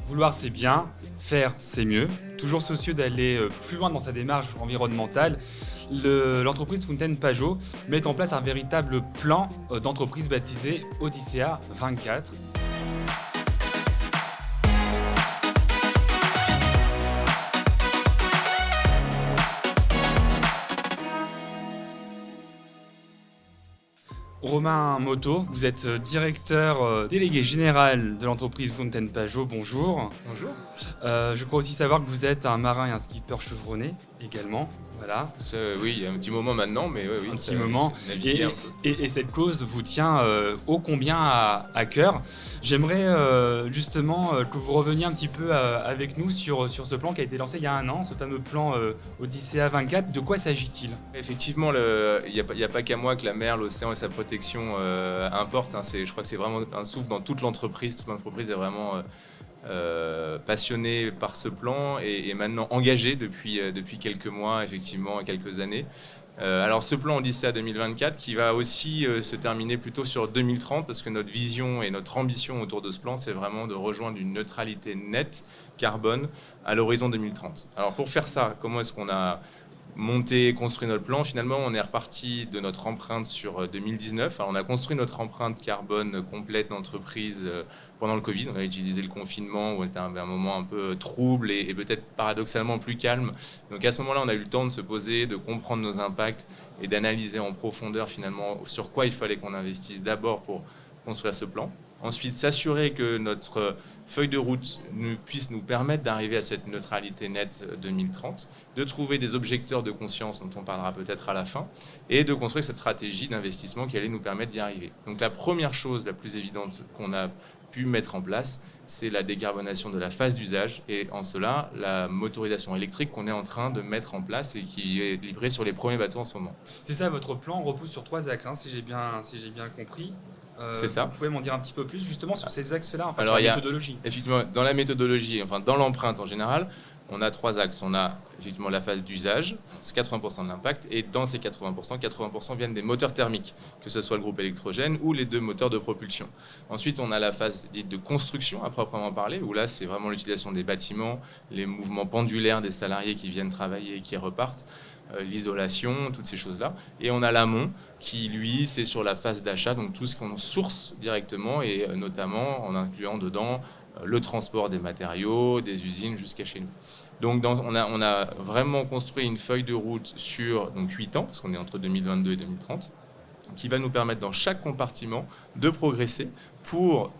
Vouloir, c'est bien, faire, c'est mieux. Toujours soucieux d'aller plus loin dans sa démarche environnementale, l'entreprise Fontaine Pajot met en place un véritable plan d'entreprise baptisé Odyssea 24. Romain Moto, vous êtes directeur délégué général de l'entreprise Fontaine Pajot. Bonjour. Bonjour. Je crois aussi savoir que vous êtes un marin et un skipper chevronné également. Voilà. Ça, oui, il y a un petit moment maintenant, mais oui, Un ça, petit moment. j'ai navigué un peu. Et cette cause vous tient ô combien à cœur. J'aimerais justement que vous reveniez un petit peu avec nous sur ce plan qui a été lancé il y a un an, ce fameux plan Odyssea 24. De quoi s'agit-il ? Effectivement, il n'y a pas qu'à moi que la mer, l'océan et sa protection importent. Hein. Je crois que c'est vraiment un souffle dans toute l'entreprise. Toute l'entreprise est vraiment passionnée par ce plan et maintenant engagée depuis quelques mois, effectivement, et quelques années. Alors ce plan Odyssea 2024 qui va aussi se terminer plutôt sur 2030 parce que notre vision et notre ambition autour de ce plan, c'est vraiment de rejoindre une neutralité nette carbone à l'horizon 2030. Alors pour faire ça, comment est-ce qu'on a monté, construit notre plan? Finalement, on est reparti de notre empreinte sur 2019. Alors, on a construit notre empreinte carbone complète d'entreprise pendant le Covid. On a utilisé le confinement où c'était un moment un peu trouble et peut-être paradoxalement plus calme. Donc à ce moment-là, on a eu le temps de se poser, de comprendre nos impacts et d'analyser en profondeur finalement sur quoi il fallait qu'on investisse d'abord pour construire ce plan. Ensuite, s'assurer que notre feuille de route puisse nous permettre d'arriver à cette neutralité nette 2030, de trouver des objecteurs de conscience dont on parlera peut-être à la fin, et de construire cette stratégie d'investissement qui allait nous permettre d'y arriver. Donc la première chose la plus évidente qu'on a pu mettre en place, c'est la décarbonation de la phase d'usage, et en cela, la motorisation électrique qu'on est en train de mettre en place et qui est livrée sur les premiers bateaux en ce moment. C'est ça, votre plan repose sur 3 axes, hein, si j'ai bien compris. C'est ça. Vous pouvez m'en dire un petit peu plus justement sur ces axes-là, enfin, Alors, sur la méthodologie. Effectivement, dans la méthodologie, enfin dans l'empreinte en général, on a 3 axes. On a effectivement la phase d'usage, c'est 80% de l'impact, et dans ces 80% viennent des moteurs thermiques, que ce soit le groupe électrogène ou les 2 moteurs de propulsion. Ensuite, on a la phase dite de construction à proprement parler, où là, c'est vraiment l'utilisation des bâtiments, les mouvements pendulaires des salariés qui viennent travailler et qui repartent, l'isolation, toutes ces choses-là. Et on a l'amont qui, lui, c'est sur la phase d'achat, donc tout ce qu'on source directement et notamment en incluant dedans le transport des matériaux, des usines jusqu'à chez nous. Donc on a vraiment construit une feuille de route sur 8 ans, parce qu'on est entre 2022 et 2030, qui va nous permettre dans chaque compartiment de progresser pour,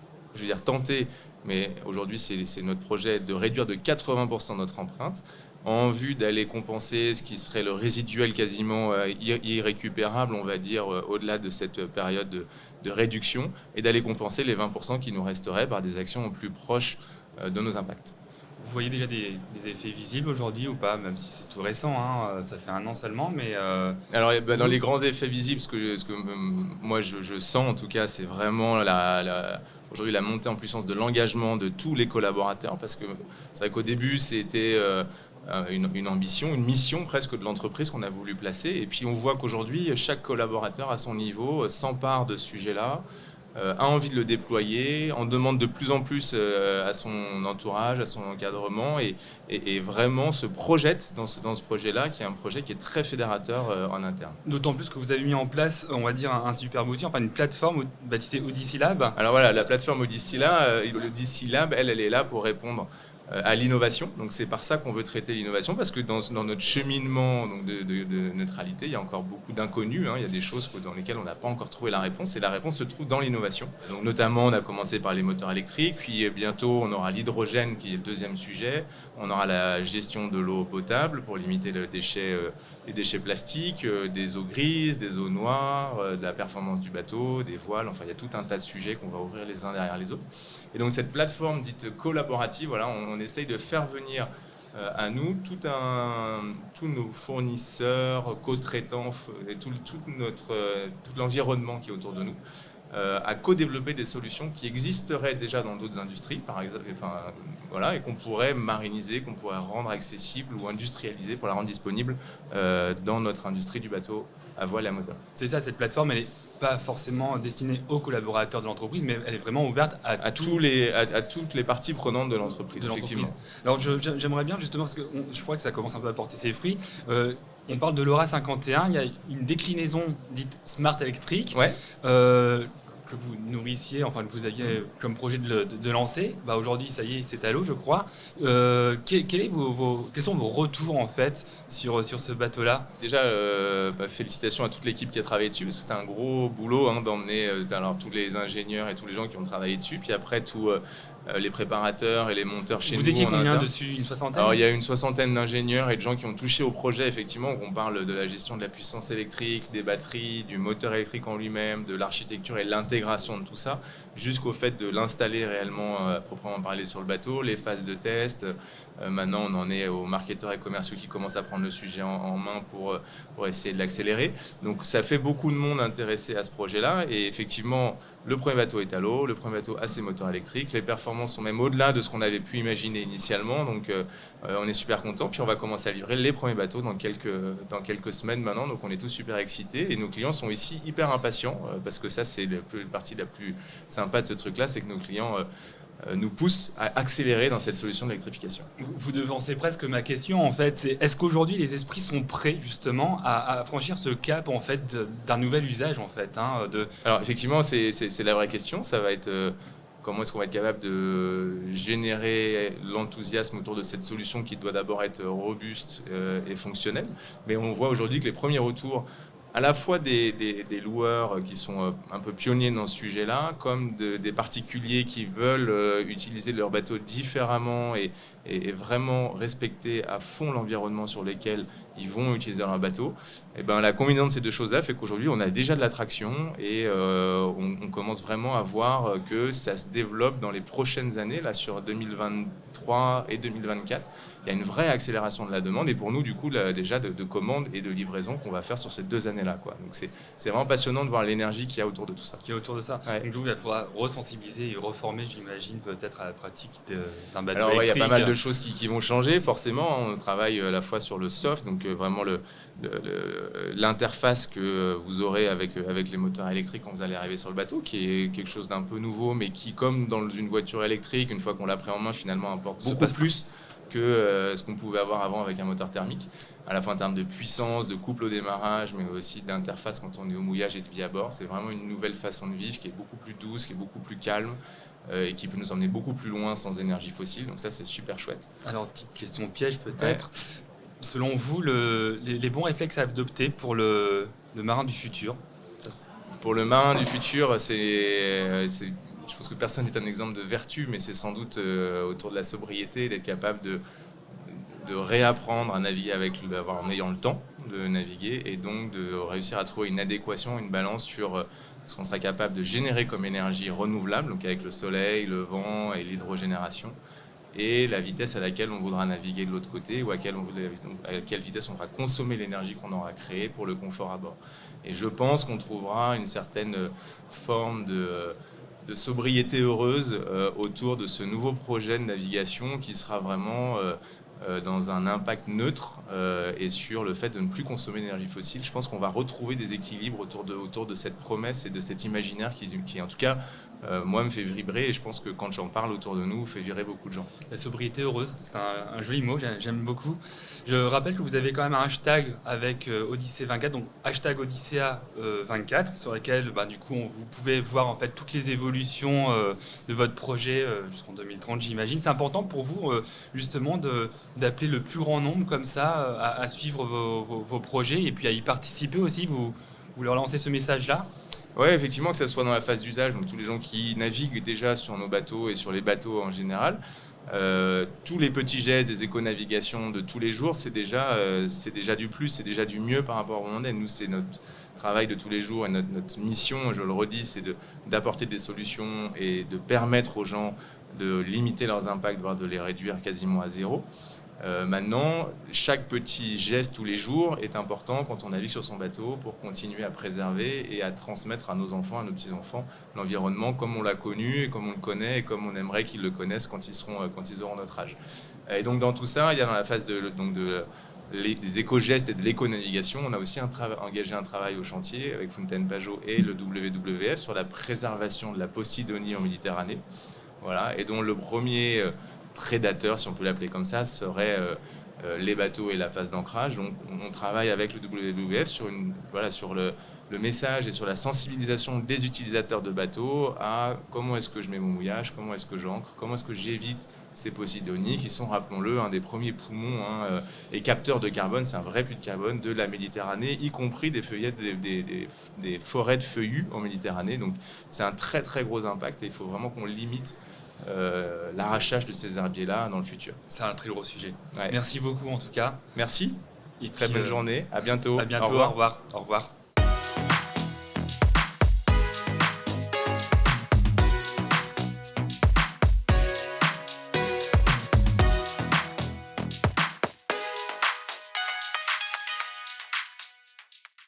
tenter, mais aujourd'hui c'est notre projet de réduire de 80% notre empreinte, en vue d'aller compenser ce qui serait le résiduel quasiment irrécupérable, on va dire, au-delà de cette période de réduction, et d'aller compenser les 20% qui nous resteraient par des actions plus proches de nos impacts. Vous voyez déjà des effets visibles aujourd'hui ou pas, même si c'est tout récent, hein, ça fait un an seulement, mais... Alors dans les grands effets visibles, ce que moi je sens en tout cas, c'est vraiment aujourd'hui la montée en puissance de l'engagement de tous les collaborateurs, parce que c'est vrai qu'au début c'était... une ambition, une mission presque de l'entreprise qu'on a voulu placer. Et puis on voit qu'aujourd'hui, chaque collaborateur à son niveau s'empare de ce sujet-là, a envie de le déployer, en demande de plus en plus à son entourage, à son encadrement, et vraiment se projette dans ce projet-là, qui est un projet qui est très fédérateur en interne. D'autant plus que vous avez mis en place, on va dire, un super outil, enfin une plateforme baptisée Odyssey Lab. Alors voilà, la plateforme Odyssey Lab, elle est là pour répondre à l'innovation. Donc c'est par ça qu'on veut traiter l'innovation, parce que dans notre cheminement donc de neutralité, il y a encore beaucoup d'inconnus, hein. Il y a des choses dans lesquelles on n'a pas encore trouvé la réponse, et la réponse se trouve dans l'innovation. Donc notamment, on a commencé par les moteurs électriques, puis bientôt on aura l'hydrogène qui est le deuxième sujet, on aura la gestion de l'eau potable pour limiter les déchets plastiques, des eaux grises, des eaux noires, de la performance du bateau, des voiles, enfin il y a tout un tas de sujets qu'on va ouvrir les uns derrière les autres. Et donc cette plateforme dite collaborative, voilà, on essaye de faire venir à nous tous nos fournisseurs, co-traitants et tout l'environnement qui est autour de nous, à co-développer des solutions qui existeraient déjà dans d'autres industries, par exemple, et qu'on pourrait mariniser, qu'on pourrait rendre accessible ou industrialiser pour la rendre disponible dans notre industrie du bateau à voile et à moteur. C'est ça, cette plateforme, elle est pas forcément destinée aux collaborateurs de l'entreprise, mais elle est vraiment ouverte À toutes les parties prenantes de l'entreprise, effectivement. Alors j'aimerais bien justement, parce que je crois que ça commence un peu à porter ses fruits, on parle de l'Aura 51, il y a une déclinaison dite Smart électrique. Ouais. Que vous nourrissiez, enfin que vous aviez comme projet de lancer. Aujourd'hui, ça y est, c'est à l'eau, je crois. Quels sont vos retours en fait sur ce bateau-là? Déjà, félicitations à toute l'équipe qui a travaillé dessus, parce que c'était un gros boulot d'emmener alors, tous les ingénieurs et tous les gens qui ont travaillé dessus, puis après tous les préparateurs et les monteurs chez nous. Vous étiez combien interne. dessus? Une soixantaine? Alors il y a une soixantaine d'ingénieurs et de gens qui ont touché au projet, effectivement. On parle de la gestion de la puissance électrique, des batteries, du moteur électrique en lui-même, de l'architecture et l'intégration de tout ça, jusqu'au fait de l'installer réellement, proprement parler, sur le bateau, les phases de test. Maintenant, on en est aux marketeurs et commerciaux qui commencent à prendre le sujet en main pour essayer de l'accélérer. Donc ça fait beaucoup de monde intéressé à ce projet-là. Et effectivement, le premier bateau est à l'eau, le premier bateau a ses moteurs électriques, les performances sont même au-delà de ce qu'on avait pu imaginer initialement. Donc on est super content. Puis on va commencer à livrer les premiers bateaux dans quelques semaines maintenant. Donc on est tous super excités. Et nos clients sont ici hyper impatients, parce que ça, c'est la partie la plus sympa de ce truc-là, c'est que nos clients nous poussent à accélérer dans cette solution d'électrification. Vous devancez presque ma question en fait, c'est est-ce qu'aujourd'hui les esprits sont prêts justement à franchir ce cap en fait d'un nouvel usage en fait Alors effectivement, c'est la vraie question. Ça va être comment est-ce qu'on va être capable de générer l'enthousiasme autour de cette solution qui doit d'abord être robuste et fonctionnelle. Mais on voit aujourd'hui que les premiers retours, à la fois des loueurs qui sont un peu pionniers dans ce sujet-là, comme des particuliers qui veulent utiliser leur bateau différemment et vraiment respecter à fond l'environnement sur lequel ils vont utiliser leur bateau. Et ben, la combinaison de ces deux choses-là fait qu'aujourd'hui, on a déjà de l'attraction et on commence vraiment à voir que ça se développe dans les prochaines années, là, sur 2023 et 2024. Il y a une vraie accélération de la demande et pour nous, du coup, là, déjà de commandes et de livraisons qu'on va faire sur ces 2 années-là, quoi. Donc c'est vraiment passionnant de voir l'énergie qu'il y a autour de tout ça. Ouais. Donc il faudra resensibiliser et reformer, j'imagine, peut-être à la pratique d'un bateau Alors, électrique. Il y a pas mal de choses qui vont changer, forcément. On travaille à la fois sur le soft, donc vraiment l'interface que vous aurez avec les moteurs électriques quand vous allez arriver sur le bateau, qui est quelque chose d'un peu nouveau, mais qui, comme dans une voiture électrique, une fois qu'on l'a pris en main, finalement apporte beaucoup plus que ce qu'on pouvait avoir avant avec un moteur thermique, à la fois en termes de puissance, de couple au démarrage, mais aussi d'interface quand on est au mouillage et de vie à bord. C'est vraiment une nouvelle façon de vivre qui est beaucoup plus douce, qui est beaucoup plus calme et qui peut nous emmener beaucoup plus loin sans énergie fossile. Donc ça, c'est super chouette. Alors, petite question piège peut-être. Ouais. Selon vous, les bons réflexes à adopter pour le marin du futur? Pour le marin du futur, je pense que personne n'est un exemple de vertu, mais c'est sans doute autour de la sobriété, d'être capable de réapprendre à naviguer en ayant le temps de naviguer et donc de réussir à trouver une adéquation, une balance sur ce qu'on sera capable de générer comme énergie renouvelable, donc avec le soleil, le vent et l'hydrogénération, et la vitesse à laquelle on voudra naviguer de l'autre côté ou à quelle vitesse on va consommer l'énergie qu'on aura créée pour le confort à bord. Et je pense qu'on trouvera une certaine forme de sobriété heureuse autour de ce nouveau projet de navigation qui sera vraiment dans un impact neutre et sur le fait de ne plus consommer d'énergie fossile. Je pense qu'on va retrouver des équilibres autour de cette promesse et de cet imaginaire qui en tout cas, moi, me fait vibrer et je pense que quand j'en parle autour de nous, fait vibrer beaucoup de gens. La sobriété heureuse, c'est un joli mot, j'aime beaucoup. Je rappelle que vous avez quand même un hashtag avec Odyssée 24, donc hashtag Odyssea 24, sur lequel du coup, vous pouvez voir en fait toutes les évolutions de votre projet jusqu'en 2030, j'imagine. C'est important pour vous justement d'appeler le plus grand nombre comme ça à suivre vos projets et puis à y participer aussi. Vous leur lancez ce message-là? Oui, effectivement, que ce soit dans la phase d'usage, donc tous les gens qui naviguent déjà sur nos bateaux et sur les bateaux en général, tous les petits gestes des éco-navigations de tous les jours, c'est déjà du plus, c'est déjà du mieux par rapport au monde. Nous, c'est notre travail de tous les jours et notre mission, je le redis, c'est d'apporter des solutions et de permettre aux gens de limiter leurs impacts, voire de les réduire quasiment à zéro. Maintenant, chaque petit geste tous les jours est important quand on navigue sur son bateau pour continuer à préserver et à transmettre à nos enfants, à nos petits-enfants, l'environnement comme on l'a connu, et comme on le connaît et comme on aimerait qu'ils le connaissent quand ils auront notre âge. Et donc dans tout ça, il y a dans la phase de des éco-gestes et de l'éco-navigation, on a aussi engagé un travail au chantier avec Fountaine Pajot et le WWF sur la préservation de la Posidonie en Méditerranée. Voilà, et dont le premier prédateur, si on peut l'appeler comme ça, serait les bateaux et la phase d'ancrage. Donc on travaille avec le WWF sur le message et sur la sensibilisation des utilisateurs de bateaux à comment est-ce que je mets mon mouillage, comment est-ce que j'ancre, comment est-ce que j'évite ces Posidonies qui sont, rappelons-le, un des premiers poumons et capteurs de carbone, c'est un vrai puits de carbone de la Méditerranée, y compris des feuillettes, des forêts de feuillus en Méditerranée. Donc c'est un très très gros impact et il faut vraiment qu'on limite l'arrachage de ces herbiers-là dans le futur. C'est un très gros sujet. Ouais. Merci beaucoup en tout cas. Merci. Et très puis, bonne journée. À bientôt. À bientôt. Au revoir. Au revoir.